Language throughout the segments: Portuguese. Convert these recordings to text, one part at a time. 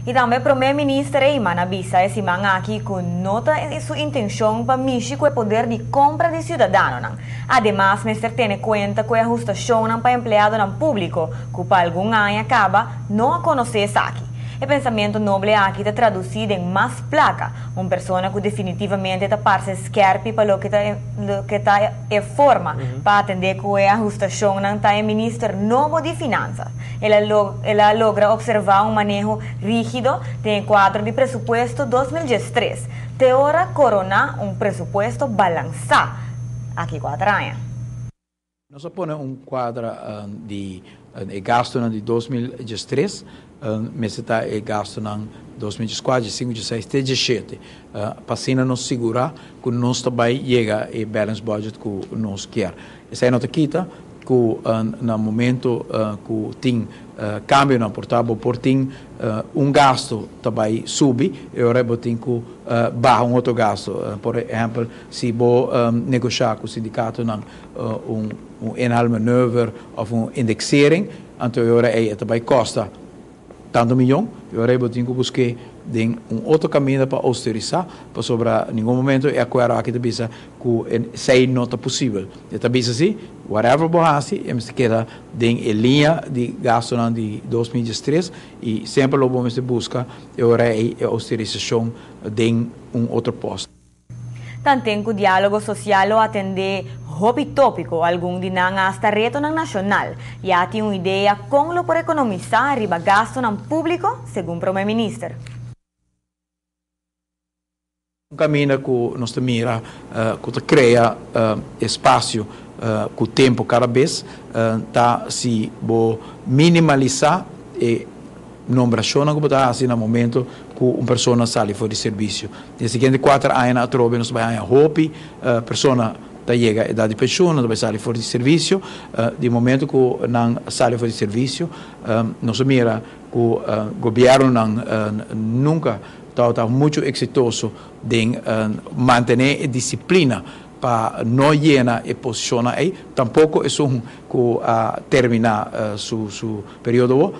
E também o primeiro-ministro Eamon avisa esse manhã aqui que nota sua intenção para mexer com o poder de compra de cidadãos. Ademais, o ministro tem conta com a ajustação para empregado público, que por algum ano acaba não conhecer isso aqui. O pensamento nobre aqui está traduzido em mais placa, uma pessoa que definitivamente está parte esquerpe para o que está em forma para atender com a ajustação está o ministro novo de finanças. Ela logra observar um manejo rígido do quadro de presupuesto 2013. Te hora corona um presupuesto balançado aqui 4 anos. Nós põe quadro de gasto de 2013, mas está gasto em 2014, 2015, 2016, 2017, para nos segurar que nós também chega ao balance budget que nós queremos. Essa é a nota quita que no momento que tem câmbio na portável por tem gasto também sube e agora tem que barra outro gasto. Por exemplo, se vou negociar com o sindicato annual maneuver ou indexering, então agora também custa tanto milhão, e agora eu tenho que buscar outro caminho para austerizar, para sobrar nenhum momento é agora aqui também que sei não é possível. E também assim, whatever borrasse, temos que dar em linha de gasto de 2013 e sempre o bom se busca agora a austerização de outro posto. Tanto que o diálogo social o atende hobby tópico algum de hasta reto nacional e há uma ideia como por economizar riba gasto público, segundo o primeiro-ministro. Caminho que nós mira, que cria espaço com o tempo cada vez, se minimalizar e não brachona como está assim no momento que uma pessoa sai fora de serviço. Nos seguintes 4 anos, nós vamos a hope, pessoa chega a idade de pensione, dove sai fuori di servizio, di momento che non sale fuori di servizio, non si mira che il governo nunca è molto exitoso di mantenere disciplina para não llena e posiciona aí, tampouco é um que termina su período,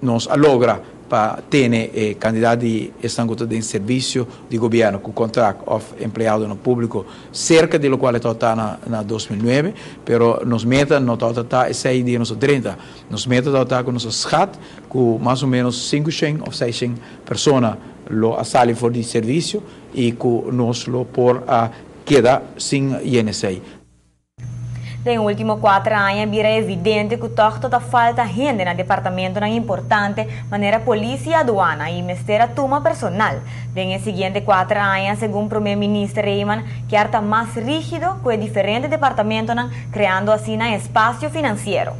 nos logra para ter candidatos que estão em serviço de governo com contrato of empregado no público cerca de lo qual está na 2009, pero nos meta não está 6 dias nos 30, nos meta está com nosso schat com mais ou menos 500 ou 600 pessoas lo saem fora de serviço e que nos lo por queda sem INSS. Nos últimos 4 anos, vira evidente que toda falta gente no departamento importante, maneira polícia e aduana e mestera turma personal. Nos seguintes 4 anos, segundo o primeiro-ministro Eamon, que está mais rígido com o diferente departamento, criando assim um espaço financeiro.